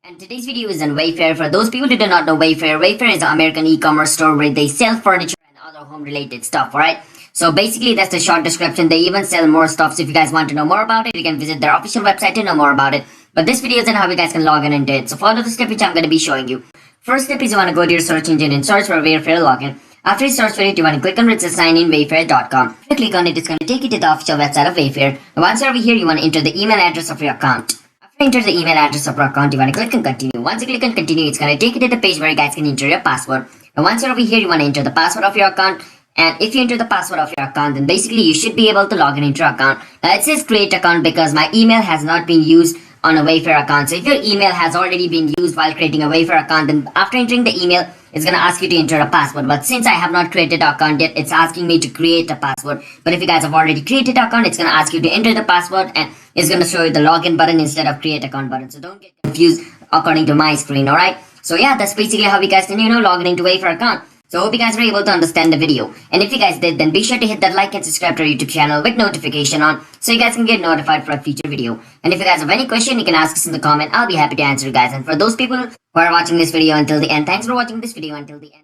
And today's video is on WayFair. For those people who do not know WayFair, WayFair is an American e-commerce store where they sell furniture and other home-related stuff, alright? So basically, that's the short description. They even sell more stuff. So if you guys want to know more about it, you can visit their official website to know more about it. But this video is on how you guys can log in into it. So follow the step which I'm going to be showing you. First step is you want to go to your search engine and search for WayFair login. After you search for it, you want to click on where it says sign in wayfair.com. If you click on it, it's going to take you to the official website of WayFair. And once you're over here, you want to enter the email address of your account. After you enter the email address of your account, you want to click on continue. Once you click on continue, it's going to take you to the page where you guys can enter your password. And once you're over here, you want to enter the password of your account. And if you enter the password of your account, then basically you should be able to log in into your account. Now it says create account because my email has not been used on a WayFair account. So if your email has already been used while creating a WayFair account, then after entering the email, it's going to ask you to enter a password. But since I have not created an account yet, it's asking me to create a password. But if you guys have already created an account, it's going to ask you to enter the password and it's going to show you the login button instead of create account button. So don't get confused according to my screen, alright? So yeah, that's basically how you guys can, log in into WayFair account. So I hope you guys were able to understand the video. And if you guys did, then be sure to hit that like and subscribe to our YouTube channel with notification on so you guys can get notified for a future video. And if you guys have any question, you can ask us in the comment. I'll be happy to answer you guys. And for those people who are watching this video until the end, thanks for watching this video until the end.